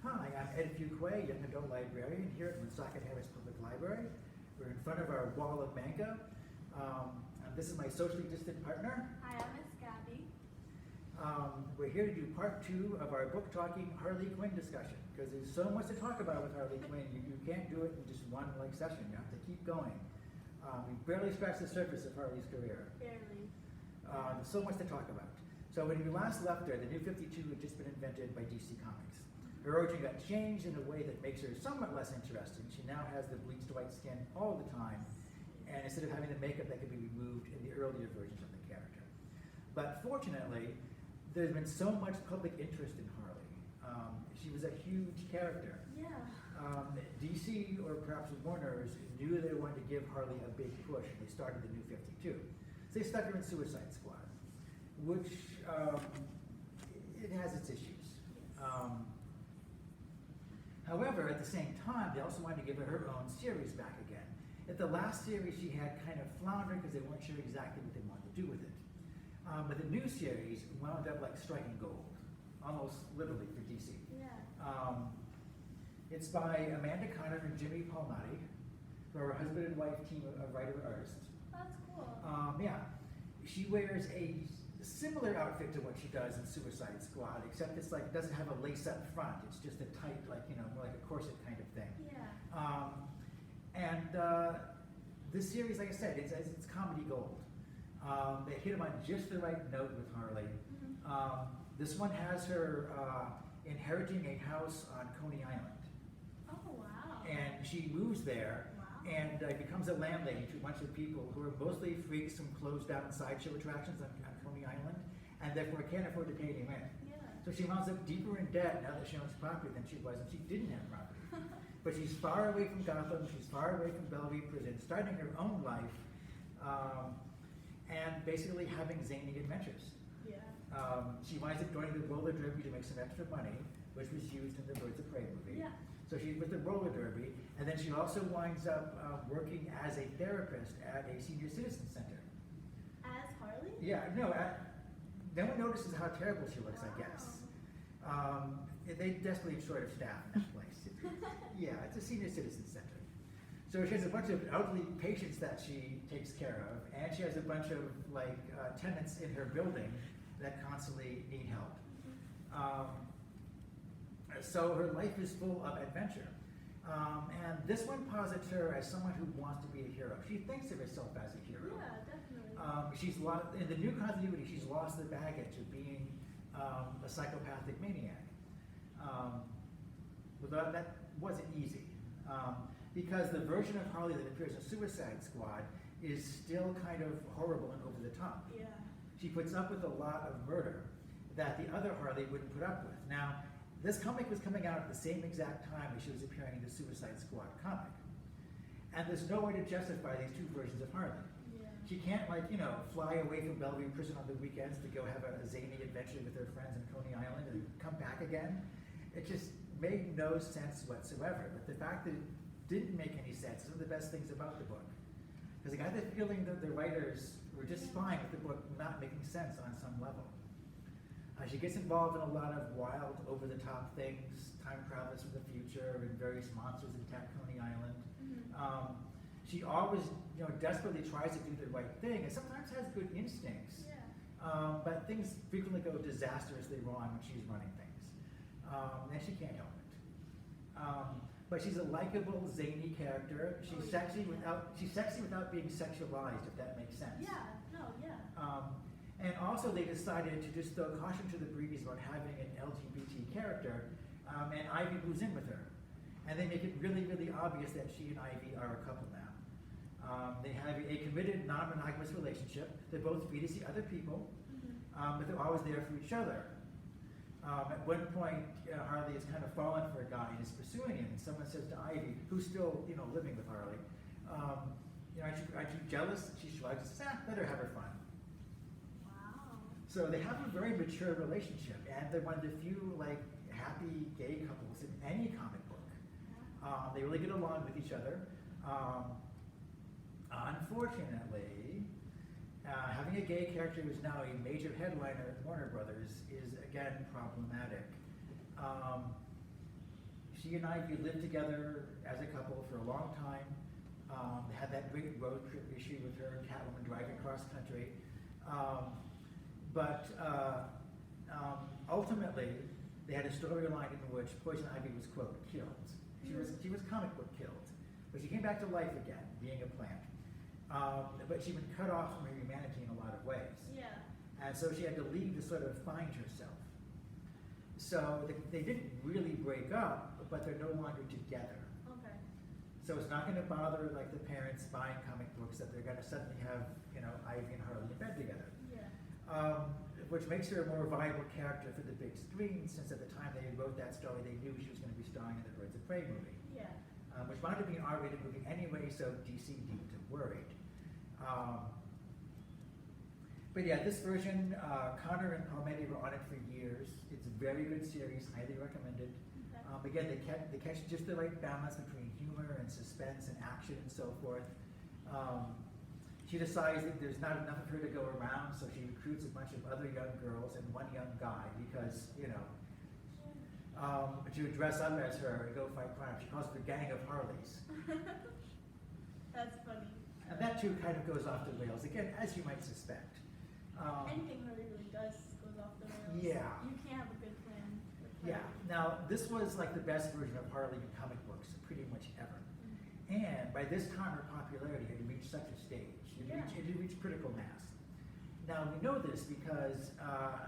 Hi, I'm Ed Fuquay, Young Adult Librarian here at Woonsocket Harris Public Library. We're in front of our wall of manga. And this is my socially distant partner. Hi, I'm Miss Gabby. We're here to do part 2 of our Booktalking Harley Quinn discussion, because there's so much to talk about with Harley Quinn. You can't do it in just one session. You have to keep going. We barely scratched the surface of Harley's career. Barely. There's so much to talk about. So when we last left her, the New 52 had just been invented by DC Comics. Her origin got changed in a way that makes her somewhat less interesting. She now has the bleached white skin all the time, and instead of having the makeup that could be removed in the earlier versions of the character. But fortunately, there's been so much public interest in Harley. She was a huge character. Yeah. DC, or perhaps Warner's, knew they wanted to give Harley a big push, and they started the New 52. So they stuck her in Suicide Squad, which it has its issues. However, at the same time, they also wanted to give her own series back again. At the last series, she had kind of floundered because they weren't sure exactly what they wanted to do with it. But the new series wound up like striking gold, almost literally for DC. Yeah. It's by Amanda Conner and Jimmy Palmiotti, who are a husband and wife team of writer-artists. That's cool. Yeah, she wears a similar outfit to what she does in Suicide Squad, except it's like doesn't have a lace-up front. It's just a tight, more like a corset kind of thing. Yeah. This series, like I said, it's comedy gold. They hit them on just the right note with Harley. Mm-hmm. This one has her inheriting a house on Coney Island. Oh, wow. And she moves there. Wow. And becomes a landlady to a bunch of people who are mostly freaks from closed down sideshow attractions on Coney Island, and therefore can't afford to pay any rent. Yeah. So she winds up deeper in debt now that she owns property than she was when she didn't have property. But she's far away from Gotham, she's far away from Bellevue Prison, starting her own life, and basically having zany adventures. Yeah. She winds up joining the roller derby to make some extra money, which was used in the Birds of Prey movie. Yeah. So she's with the roller derby, and then she also winds up working as a therapist at a senior citizen center. As Harley? Yeah, no, no one notices how terrible she looks, I guess. They desperately short of staff in that place. Yeah, it's a senior citizen center. So she has a bunch of elderly patients that she takes care of, and she has a bunch of tenants in her building that constantly need help. So her life is full of adventure. And this one posits her as someone who wants to be a hero. She thinks of herself as a hero. Yeah, definitely. She's lost, in the new continuity, she's lost the baggage of being a psychopathic maniac. Although that wasn't easy. Because the version of Harley that appears in Suicide Squad is still kind of horrible and over the top. Yeah. She puts up with a lot of murder that the other Harley wouldn't put up with. Now, this comic was coming out at the same exact time as she was appearing in the Suicide Squad comic. And there's no way to justify these two versions of Harley. Yeah. She can't, fly away from Bellevue Prison on the weekends to go have a zany adventure with her friends in Coney Island and come back again. It just made no sense whatsoever. But the fact that it didn't make any sense is one of the best things about the book. Because I got the feeling that the writers were just fine with the book not making sense on some level. She gets involved in a lot of wild, over-the-top things, time travelers from the future, and various monsters attack Coney Island. Mm-hmm. She always, desperately tries to do the right thing, and sometimes has good instincts. Yeah. But things frequently go disastrously wrong when she's running things, and she can't help it. But she's a likable, zany character. She's sexy without being sexualized, if that makes sense. Yeah. No. Yeah. And also they decided to just throw caution to the breeze about having an LGBT character, and Ivy moves in with her. And they make it really, really obvious that she and Ivy are a couple now. They have a committed, non-monogamous relationship. They both free to see other people, but they're always there for each other. At one point, Harley has kind of fallen for a guy and is pursuing him, and someone says to Ivy, who's still, living with Harley, aren't you jealous? And she shrugs and says, let her have her fun. Wow. So they have a very mature relationship, and they're one of the few happy gay couples in any comic book. They really get along with each other. Unfortunately, having a gay character who's now a major headliner at Warner Brothers is again problematic. She and Ivy lived together as a couple for a long time. They had that great road trip issue with her and Catwoman driving cross country. But ultimately, they had a storyline in which Poison Ivy was, quote, killed. She was comic book killed. But she came back to life again, being a plant. But she'd been cut off from her humanity in a lot of ways. Yeah. And so she had to leave to sort of find herself. So they didn't really break up, but they're no longer together. Okay. So it's not going to bother like the parents buying comic books that they're going to suddenly have, Ivy and Harley in bed together. Yeah. Which makes her a more viable character for the big screen, since at the time they wrote that story, they knew she was going to be starring in the Birds of Prey movie. Yeah. Which wanted to be an R-rated movie anyway, so DC deemed it worried. But yeah, this version, Connor and Palmetti were on it for years. It's a very good series, highly recommended. Okay. Again, they catch just the right balance between humor and suspense and action and so forth. She decides that there's not enough of her to go around, so she recruits a bunch of other young girls and one young guy because, to dress up as her and go fight crime. She calls it the Gang of Harleys. That's funny. And that too kind of goes off the rails, again, as you might suspect. Anything Harley really does goes off the rails. Yeah. You can't have a good plan with Yeah. Harley. Now, this was like the best version of Harley in comic books, pretty much ever. And by this time, her popularity had reached such a stage. It had reached critical mass. Now, we know this because,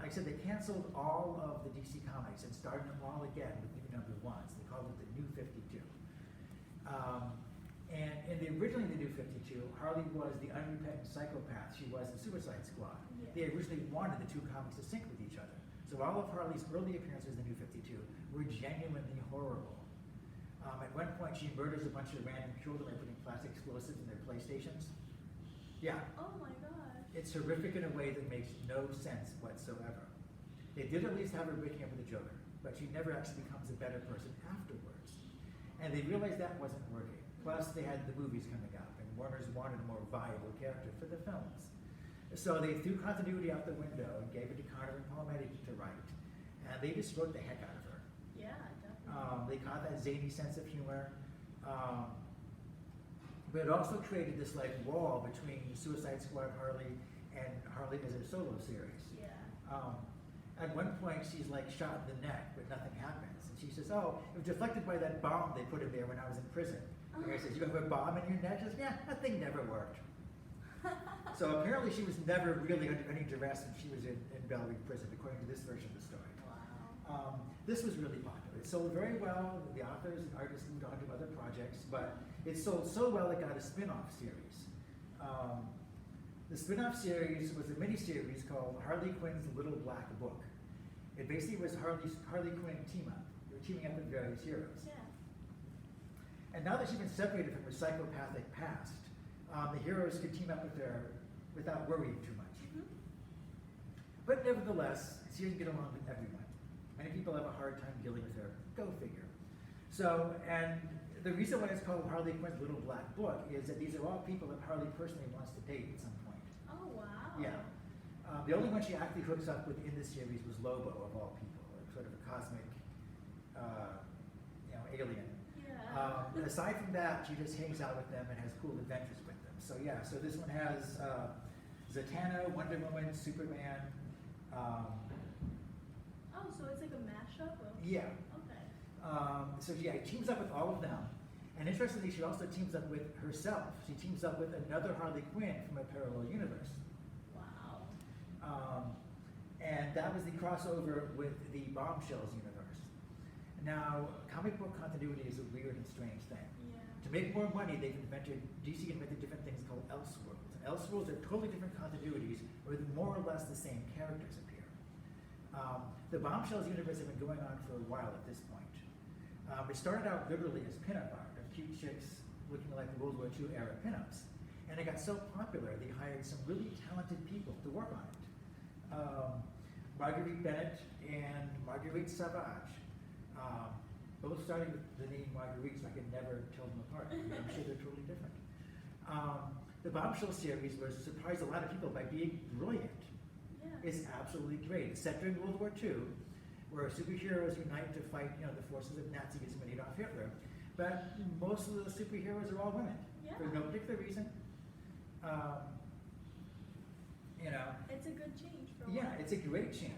like I said, they canceled all of the DC comics and started them all again with new number ones. They called it the New 52. And originally the New 52, Harley was the unrepentant psychopath she was in Suicide Squad. Yeah. They originally wanted the two comics to sync with each other. So all of Harley's early appearances in the New 52 were genuinely horrible. At one point, she murders a bunch of random children by putting plastic explosives in their PlayStations. Yeah. Oh my gosh. It's horrific in a way that makes no sense whatsoever. They did at least have her breaking up with the Joker, but she never actually becomes a better person afterwards. And they realized that wasn't working. Plus, they had the movies coming up, and Warner's wanted a more viable character for the films. So they threw continuity out the window and gave it to Connor and Palmetti to write. And they just wrote the heck out of her. Yeah, definitely. They caught that zany sense of humor. But it also created this like wall between Suicide Squad Harley and Harley as a solo series. Yeah. At one point, she's like shot in the neck, but nothing happens. And she says, "Oh, it was deflected by that bomb they put in there when I was in prison." And I says, "You have a bomb in your neck?" She says, "Yeah, that thing never worked." So apparently, she was never really under any duress when she was in Bellevue prison, according to this version of the story. Wow. This was really popular. It sold very well. The authors and artists moved on to other projects, but it sold so well it got a spin-off series. The spin-off series was a mini-series called Harley Quinn's Little Black Book. It basically was Harley Quinn team-up. They were teaming up with various heroes. Yeah. And now that she's been separated from her psychopathic past, the heroes could team up with her without worrying too much. But nevertheless, she doesn't get along with everyone. Many people have a hard time dealing with her. Go figure. So, and the reason why it's called Harley Quinn's Little Black Book is that these are all people that Harley personally wants to date at some point. Oh, wow. Yeah. The only one she actually hooks up with in this series was Lobo, of all people, sort of a cosmic, alien. Yeah. Aside from that, she just hangs out with them and has cool adventures with them. So yeah, so this one has Zatanna, Wonder Woman, Superman. Oh, so it's like a mashup of... Yeah. Okay. So yeah, he teams up with all of them. And interestingly, she also teams up with herself. She teams up with another Harley Quinn from a parallel universe. Wow. And that was the crossover with the Bombshells universe. Now, comic book continuity is a weird and strange thing. Yeah. To make more money, DC invented different things called Elseworlds. And Elseworlds are totally different continuities where more or less the same characters appear. The Bombshells universe had been going on for a while at this point. It started out literally as pinup art of cute chicks looking like World War II era pinups. And it got so popular, they hired some really talented people to work on it. Marguerite Bennett and Marguerite Savage. Both starting with the name Marguerite, so I could never tell them apart. I'm sure they're totally different. The Bombshell series was surprised a lot of people by being brilliant. Yeah. It's absolutely great. It's set during World War II. where superheroes unite to fight, the forces of Nazism and Adolf Hitler. But most of the superheroes are all women Yeah. for no particular reason. It's a good change for Yeah, women. it's a great change.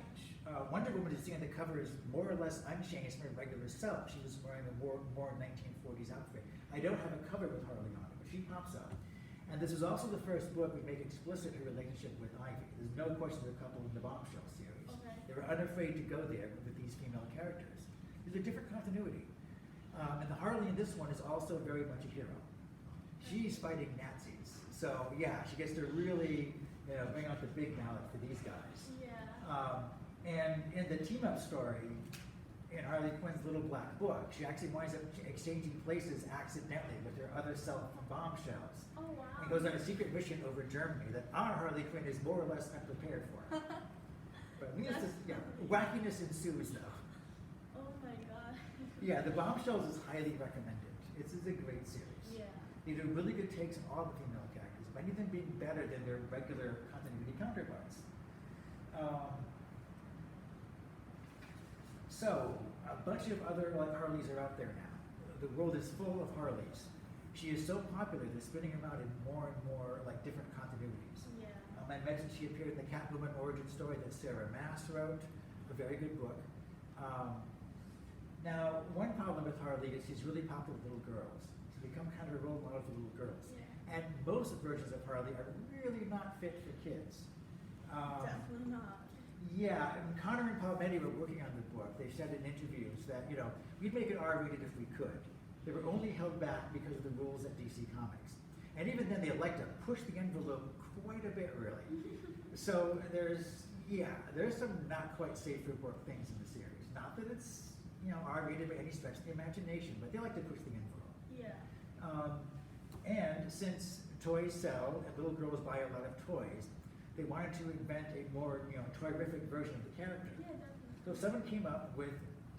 Wonder Woman, as you see on the cover, is more or less unchanged from her regular self. She was wearing a more 1940s outfit. I don't have a cover with Harley on it, but she pops up. And this is also the first book we make explicit her relationship with Ivy. There's no question they're a couple in the Bombshell series. Okay. They were unafraid to go there with these female characters. There's a different continuity. And the Harley in this one is also very much a hero. She's fighting Nazis. So yeah, she gets to really bring out the big mallet for these guys. Yeah. And in the team-up story, in Harley Quinn's little black book, she actually winds up exchanging places accidentally with her other self from Bombshells. Oh, wow. And goes on a secret mission over Germany that our Harley Quinn is more or less unprepared for. But needless to wackiness ensues though. Oh my god. Yeah, the Bombshells is highly recommended. It's a great series. Yeah. They do really good takes on all the female characters, many of them being better than their regular continuity counterparts. So, a bunch of other Harleys are out there now. The world is full of Harleys. She is so popular, they're spinning them out in more and more different continuities. Yeah. I mentioned she appeared in the Catwoman origin story that Sarah Maas wrote, a very good book. Now, one problem with Harley is she's really popular with little girls. She's become kind of a role model for little girls. Yeah. And most versions of Harley are really not fit for kids. Definitely not. Yeah, and Connor and Palmetti were working on the book. They said in interviews that, we'd make it R-rated if we could. They were only held back because of the rules at DC Comics. And even then, they like to push the envelope quite a bit, really. So there's some not quite safe for work things in the series. Not that it's, R-rated by any stretch of the imagination, but they like to push the envelope. Yeah. And since toys sell and little girls buy a lot of toys, they wanted to invent a more, toy-rific version of the character. Yeah, definitely. So someone came up with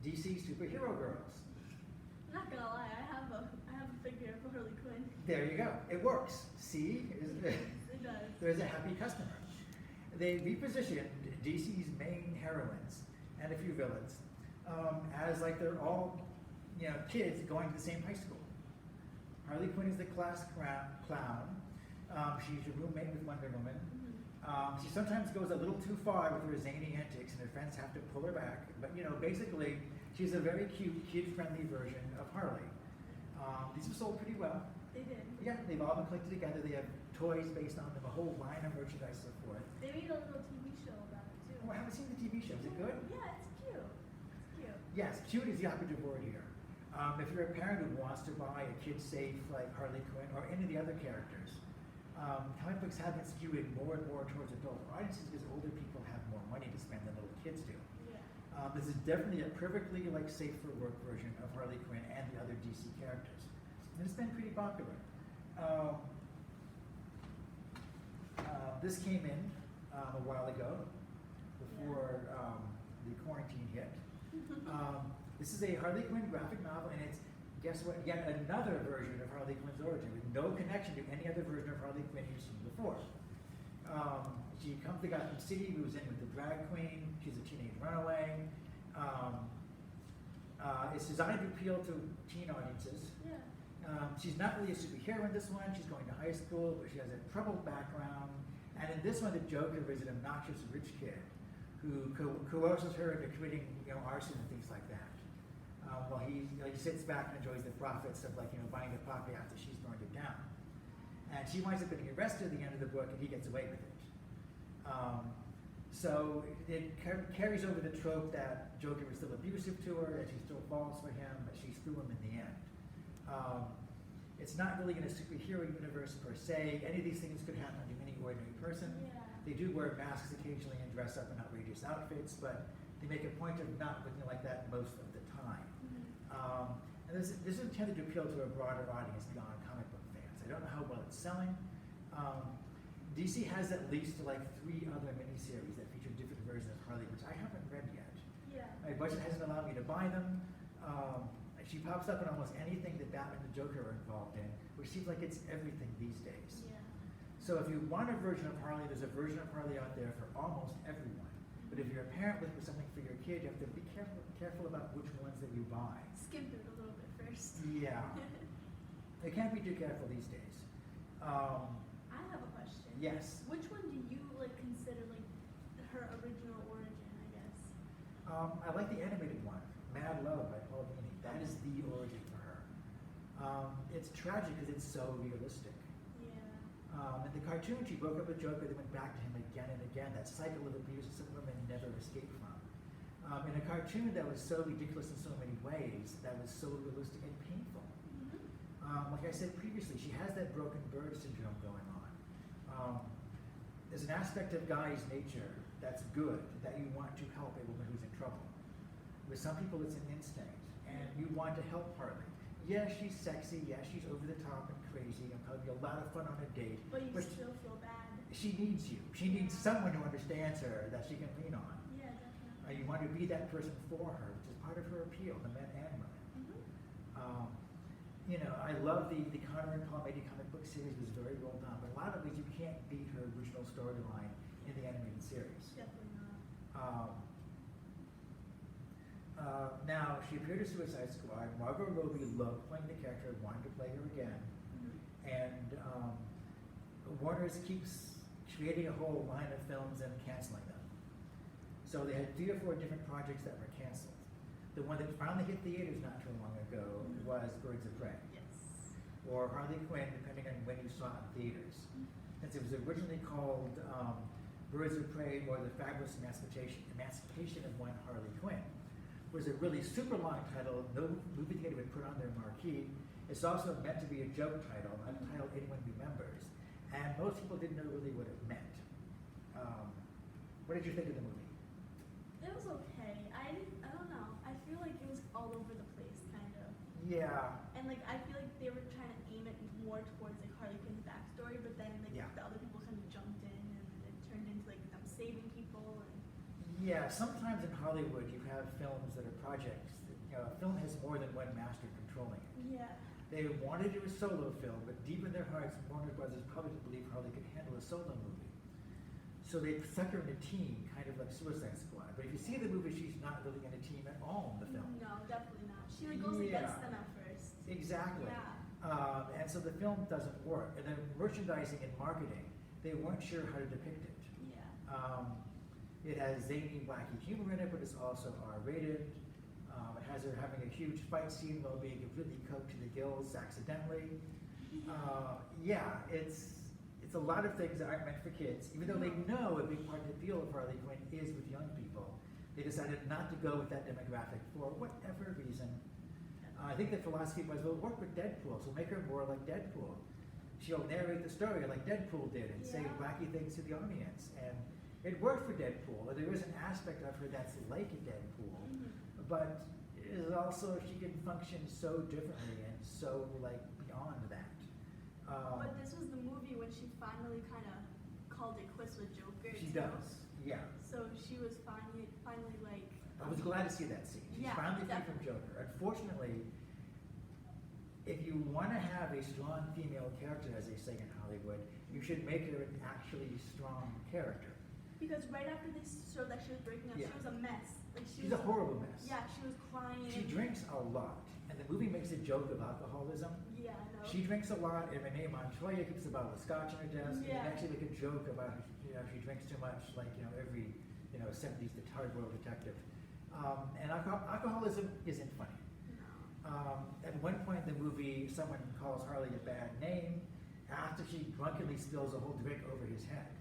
DC superhero girls. Not gonna lie, I have a figure of Harley Quinn. There you go. It works. See? It does. There's a happy customer. They repositioned DC's main heroines and a few villains as they're all, kids going to the same high school. Harley Quinn is the class clown. She's your roommate with Wonder Woman. She sometimes goes a little too far with her zany antics, and her friends have to pull her back. But basically, she's a very cute, kid-friendly version of Harley. These have sold pretty well. They did. Yeah, they've all been collected together. They have toys based on them, a whole line of merchandise, so forth. They made a little TV show about it too. Oh, I haven't seen the TV show. Is it good? Yeah, it's cute. It's cute. Yes, cute is the operative word here. If you're a parent who wants to buy a kid-safe Harley Quinn or any of the other characters, comic books have been skewed more and more towards adult audiences because older people have more money to spend than little kids do. Yeah. This is definitely a perfectly safe for work version of Harley Quinn and the other DC characters, and it's been pretty popular. This came in a while ago before the quarantine hit. This is a Harley Quinn graphic novel, and it's, guess what, yet another version of Harley Quinn's origin with no connection to any other version of Harley Quinn you've seen before. She comes to Gotham City, moves in with the drag queen, she's a teenage runaway. It's designed to appeal to teen audiences. Yeah. She's not really a superhero in this one, she's going to high school, but she has a troubled background. And in this one, the Joker is an obnoxious rich kid who coerces her into committing arson and things like that. While he sits back and enjoys the profits of buying the property after she's burned it down. And she winds up getting arrested at the end of the book, and he gets away with it. So it carries over the trope that Joker was still abusive to her, that she still falls for him, but she's through him in the end. It's not really in a superhero universe per se. Any of these things could happen to any ordinary person. Yeah. They do wear masks occasionally and dress up in outrageous outfits, but they make a point of not looking like that most of the time. And this is intended to appeal to a broader audience beyond comic book fans. I don't know how well it's selling. DC has at least 3 other miniseries that feature different versions of Harley, which I haven't read yet. Yeah. My budget hasn't allowed me to buy them. She pops up in almost anything that Batman and the Joker are involved in, which seems like it's everything these days. Yeah. So if you want a version of Harley, there's a version of Harley out there for almost everyone. But if you're a parent looking for something for your kid, you have to be careful about which ones that you buy. Skim through it a little bit first. Yeah. They can't be too careful these days. I have a question. Yes. Which one do you like consider like her original origin, I guess? I like the animated one, Mad Love by Paul Dini. That is the origin for her. It's tragic because it's so realistic. Yeah. In the cartoon, she broke up with Joker, then went back to him again and again. That cycle of abuse that some women never escape from. In a cartoon that was so ridiculous in so many ways, that was so realistic and painful. Like I said previously, she has that broken bird syndrome going on. There's an aspect of Guy's nature that's good, that you want to help a woman who's in trouble. With some people, it's an instinct, and you want to help Harley. Yeah, she's sexy, yeah, she's over the top and crazy, and probably a lot of fun on a date. But you still feel bad. She needs you. She needs someone who understands her, that she can lean on. Yeah, definitely. You want to be that person for her, which is part of her appeal, the men and women. I love the Connor and Palmady comic book series was very well done, but a lot of ways you can't beat her original storyline in the animated series. Definitely not. Now, she appeared in Suicide Squad. Margot Robbie loved playing the character, wanted to play her again. And Warner's keeps creating a whole line of films and canceling them. So they had 3 or 4 different projects that were canceled. The one that finally hit theaters not too long ago was Birds of Prey. Yes. Or Harley Quinn, depending on when you saw it in theaters. Since it was originally called Birds of Prey or The Fabulous Emancipation of One Harley Quinn. It was a really super long title, no movie theater would put on their marquee. It's also meant to be a joke title, not a title anyone remembers. And most people didn't know really what it meant. What did you think of the movie? It was okay. I don't know. I feel like it was all over the place, kind of. Yeah. And like I feel like they were trying to aim it more towards like Harley Quinn's backstory, but then like the other people kind of jumped in and it turned into like them saving people. And Yeah, sometimes in Hollywood you have films that are projects. A film has more than one master controlling it. yeah. They wanted to do a solo film, but deep in their hearts, Warner Brothers probably didn't believe Harley could handle a solo movie. So they stuck her in a team, kind of like Suicide Squad. But if you see the movie, she's not really in a team at all in the film. No, definitely not. She like goes against them at first. Exactly. Yeah. And so the film doesn't work. And then merchandising and marketing, they weren't sure how to depict it. Yeah. It has zany, wacky humor in it, but it's also R-rated. It has her having a huge fight scene while being completely coked to the gills accidentally. Yeah, it's a lot of things that aren't meant for kids. Even though they know a big part of the appeal of Harley Quinn is with young people, they decided not to go with that demographic for whatever reason. I think the philosophy was, well, work with Deadpool, so make her more like Deadpool. She'll narrate the story like Deadpool did and say wacky things to the audience. And it worked for Deadpool. There is an aspect of her that's like a Deadpool, but it is also she can function so differently and so like beyond that. But this was the movie when she finally kind of called it quits with Joker. She too. does, yeah. So she was finally like. I was glad to see that scene. She's finally free from Joker. Unfortunately, if you want to have a strong female character, as they say in Hollywood, you should make her an actually strong character. Because right after they showed that she was breaking up, she was a mess. Like she's a horrible mess. Yeah, she was crying. She drinks a lot, and the movie makes a joke of alcoholism. Yeah, I know. She drinks a lot, and Renee Montoya keeps a bottle of scotch on her desk, and they actually make a joke about she drinks too much, like every 70s hard-boiled detective. And alcoholism isn't funny. No. At one point in the movie, someone calls Harley a bad name after she drunkenly spills a whole drink over his head.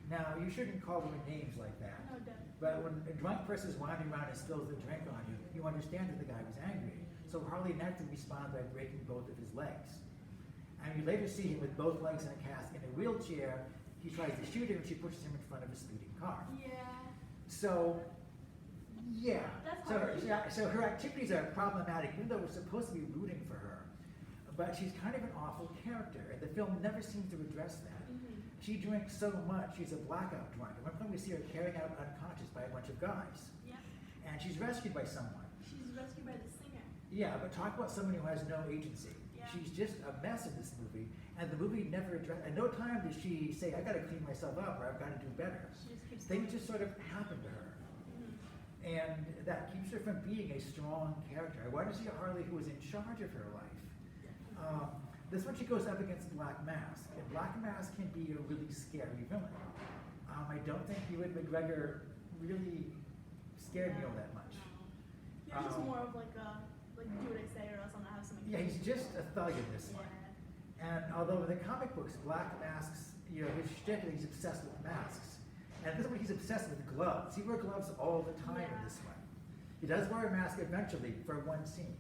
Now, you shouldn't call women names like that. No, definitely. But when a drunk person is wandering around and spills the drink on you, you understand that the guy was angry. So Harley naturally responds by breaking both of his legs. And you later see him with both legs in a cast in a wheelchair. He tries to shoot her and she pushes him in front of a speeding car. Yeah. So, yeah. That's So her activities are problematic, even though we're supposed to be rooting for her. But she's kind of an awful character, and the film never seems to address that. She drinks so much, she's a blackout drunk. At one point we see her carried out unconscious by a bunch of guys. Yeah. And she's rescued by someone. She's rescued by the singer. Yeah, but talk about someone who has no agency. Yeah. She's just a mess in this movie, and the movie never addressed. At no time does she say, "I got to clean myself up," or "I've got to do better." She just keeps Things going. just sort of happen to her, and that keeps her from being a strong character. I want to see a Harley who is in charge of her life. This one she goes up against Black Mask, and Black Mask can be a really scary villain. I don't think Ewan McGregor really scared me all that much. No. You're just more of like a, like, do what I say or else I'm gonna have something. Yeah, he's just a thug in this one. And although in the comic books, Black Mask's, his shtick, he's obsessed with masks. And this one, he's obsessed with gloves. He wears gloves all the time in this one. He does wear a mask eventually for one scene.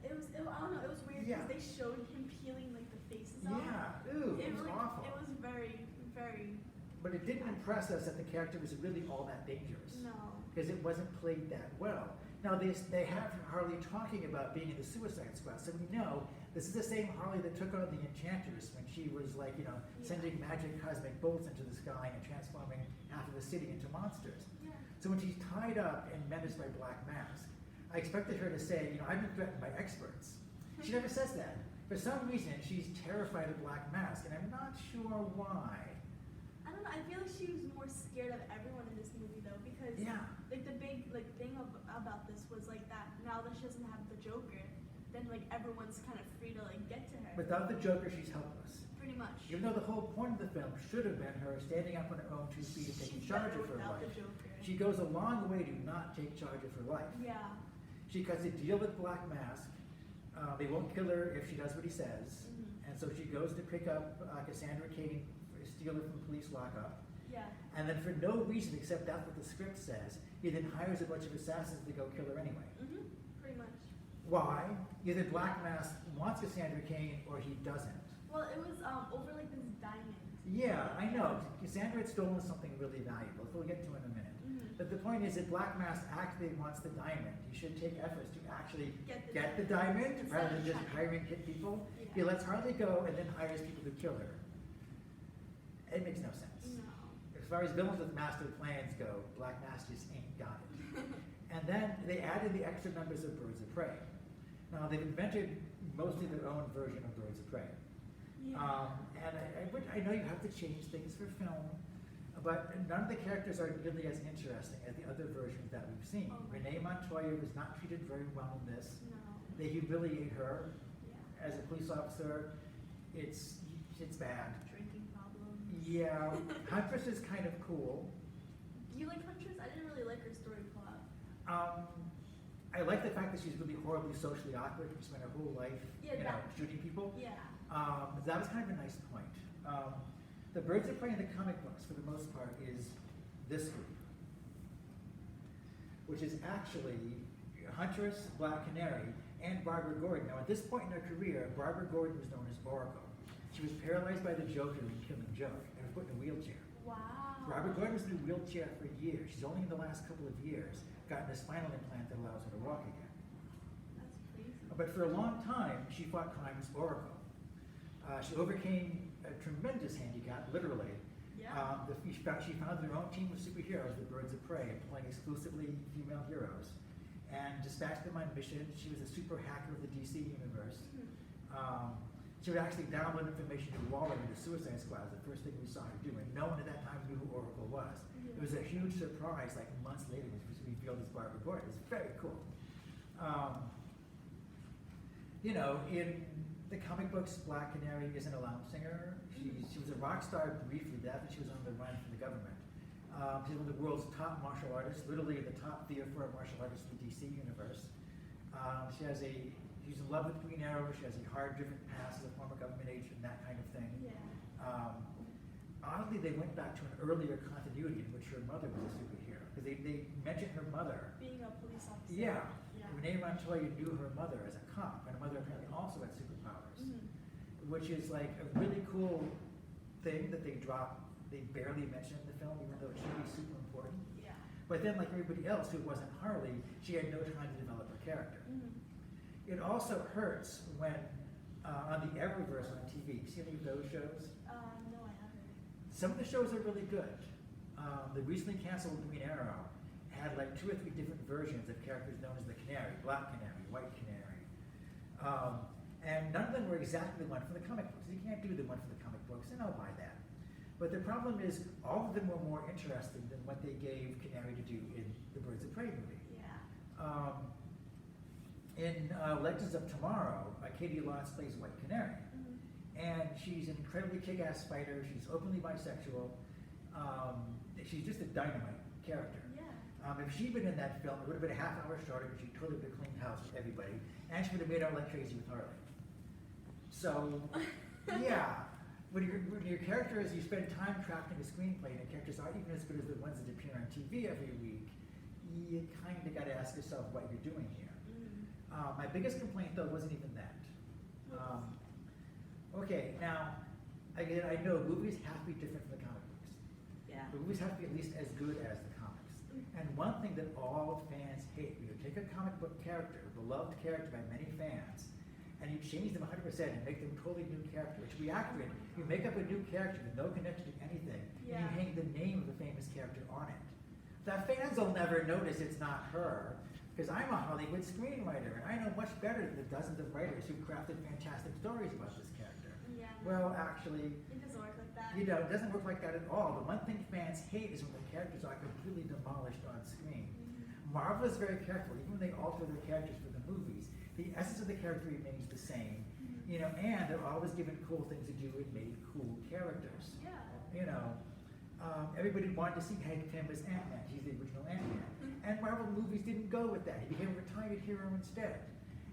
I don't know, it was weird because they showed him peeling like the faces off. Yeah, ooh, it was awful. It was very, very... But it didn't impress us that the character was really all that dangerous. No. Because it wasn't played that well. Now they have Harley talking about being in the Suicide Squad, so we know this is the same Harley that took on the Enchantress when she was like, sending magic cosmic bolts into the sky and transforming half of the city into monsters. Yeah. So when she's tied up and menaced by Black Mask, I expected her to say, I've been threatened by experts. She never says that. For some reason, she's terrified of Black Mask, and I'm not sure why. I don't know, I feel like she was more scared of everyone in this movie though, because like the big thing about this was like that now that she doesn't have the Joker, then like everyone's kind of free to like get to her. Without the Joker, she's helpless. Pretty much. Even though the whole point of the film should have been her standing up on her own 2 feet and taking charge of her life. She goes a long way to not take charge of her life. Yeah. She cuts a deal with Black Mask. They won't kill her if she does what he says. And so she goes to pick up Cassandra Cain, steal her from police lockup. Yeah. And then for no reason except that's what the script says, he then hires a bunch of assassins to go kill her anyway. Pretty much. Why? Either Black Mask wants Cassandra Cain or he doesn't. Well, it was over like this diamond. Yeah, I know. Cassandra had stolen something really valuable. We'll get to it in a minute. But the point is that Black Mask actually wants the diamond. He should take efforts to actually get the diamond rather than just hiring hit people. Yeah. He lets Harley go and then hires people to kill her. It makes no sense. No. As far as villains with master plans go, Black Mask just ain't got it. And then they added the extra members of Birds of Prey. Now they've invented mostly their own version of Birds of Prey. Yeah. And I know you have to change things for film, but none of the characters are really as interesting as the other versions that we've seen. Renee Montoya was not treated very well in this. No. They humiliate her Yeah. as a police officer. It's bad. Drinking problems. Yeah, Huntress is kind of cool. Do you like Huntress? I didn't really like her story plot. I like the fact that she's really horribly socially awkward. She spent her whole life, shooting people. Yeah. That was kind of a nice point. The Birds of Prey in the comic books, for the most part, is this group, which is actually Huntress, Black Canary, and Barbara Gordon. Now, at this point in her career, Barbara Gordon was known as Oracle. She was paralyzed by the Joker in Killing Joke and was put in a wheelchair. Wow. Barbara Gordon was in a wheelchair for years. She's only in the last couple of years gotten a spinal implant that allows her to walk again. That's crazy. But for a long time, she fought crime as Oracle. She overcame a tremendous handicap, literally. Yeah. She founded her own team of superheroes, the Birds of Prey, employing exclusively female heroes, and dispatched them on missions. She was a super hacker of the DC universe. She would actually download information to Waller into Suicide Squad, the first thing we saw her do, and no one at that time knew who Oracle was. It was a huge surprise, like months later, when she was revealed as Barbara Gordon. It was very cool. In the comic books, Black Canary isn't a lounge singer. She was a rock star briefly, but after she was on the run from the government. She's one of the world's top martial artists, literally the top 3 or 4 martial artists in the DC universe. She's in love with Green Arrow. She has a hard-driven past as a former government agent, that kind of thing. Yeah. Oddly, they went back to an earlier continuity in which her mother was a superhero, because they mentioned her mother. Being a police officer. Yeah. Yeah. Renee Montoya knew her mother as a cop, and her mother apparently also had superpowers, which is like a really cool thing that they drop. They barely mention in the film, even though it should be super important. Yeah. But then, like everybody else who wasn't Harley, she had no time to develop her character. It also hurts when, on the Eververse on TV, see any of those shows? No, I haven't. Some of the shows are really good. The recently canceled Green Arrow had like 2 or 3 different versions of characters known as the Canary, Black Canary, White Canary. And none of them were exactly the one from the comic books. You can't do the one from the comic books, and I'll buy that. But the problem is, all of them were more interesting than what they gave Canary to do in the Birds of Prey movie. Yeah. In Legends of Tomorrow, Katie Lotz plays White Canary. And she's an incredibly kick-ass fighter. She's openly bisexual. She's just a dynamite character. Yeah. If she'd been in that film, it would have been a half hour shorter, but she totally would have cleaned house with everybody. And she would have made out like crazy with Harley. So, yeah. When your character is, you spend time crafting a screenplay, and the characters aren't even as good as the ones that appear on TV every week, you kind of got to ask yourself what you're doing here. My biggest complaint, though, wasn't even that. Okay, now, again, I know movies have to be different from the comic books. Yeah. The movies have to be at least as good as the comics. And one thing that all fans hate, you take a comic book character, a beloved character by many fans, and you change them 100% and make them a totally new character, which we accurate. You make up a new character with no connection to anything, and you hang the name of the famous character on it. The fans will never notice it's not her, because I'm a Hollywood screenwriter, and I know much better than the dozens of writers who crafted fantastic stories about this character. Yeah. Well, actually, It doesn't work like that. you know, it doesn't work like that at all. The one thing fans hate is when the characters are completely demolished on screen. Marvel is very careful, even when they alter their characters for the movies. The essence of the character remains the same, you know, and they're always given cool things to do and made cool characters. Yeah. You know, everybody wanted to see Hank Pym as Ant-Man. He's the original Ant-Man. And Marvel movies didn't go with that. He became a retired hero instead.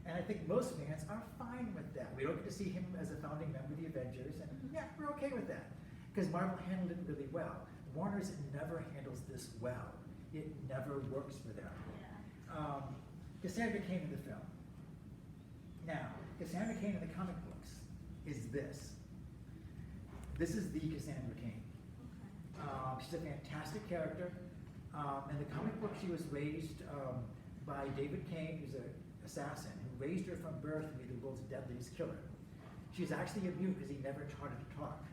And I think most fans are fine with that. We don't get to see him as a founding member of the Avengers, and yeah, we're okay with that. Because Marvel handled it really well. Warner's never handles this well. It never works for them. Yeah. Cassandra Cain in the film. Now, Cassandra Cain in the comic books is this. This is the Cassandra Cain. She's a fantastic character. In the comic book, she was raised by David Cain, who's an assassin, who raised her from birth to be the world's deadliest killer. She's actually a mute because he never taught her to talk.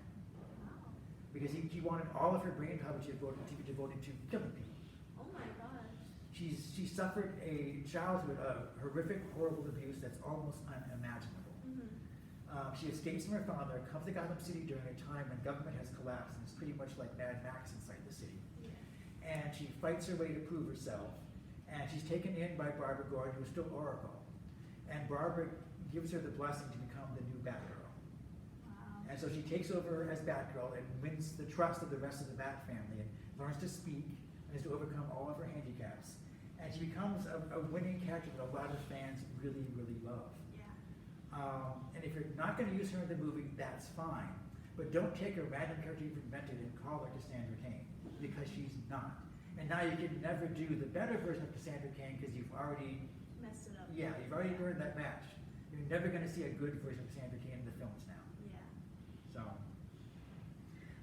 Because he wanted all of her brain power to be devoted to killing people. Oh my gosh. She suffered a childhood of horrific, horrible abuse that's almost unimaginable. She escapes from her father, comes to Gotham City during a time when government has collapsed, and it's pretty much like Mad Max inside the city. Yeah. And she fights her way to prove herself, and she's taken in by Barbara Gordon, who's still Oracle. And Barbara gives her the blessing to become the new Batgirl. Wow. And so she takes over as Batgirl and wins the trust of the rest of the Bat family, and learns to speak, and has to overcome all of her handicaps. And she becomes a winning character that a lot of fans really, really love. And if you're not going to use her in the movie, that's fine. But don't take a random character you've invented and call her Cassandra Cain, because she's not. And now you can never do the better version of Cassandra Cain because you've already Messed it up. Yeah, you've already burned that match. You're never going to see a good version of Cassandra Cain in the films now. Yeah. So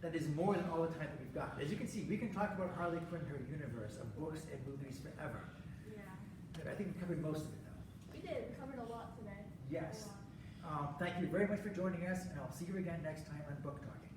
that is more than all the time that we've got. As you can see, we can talk about Harley Quinn, her universe of books and movies forever. Yeah. But I think we covered most of it though. We did. We covered a lot today. Yes. A lot. Thank you very much for joining us, and I'll see you again next time on Book Talking.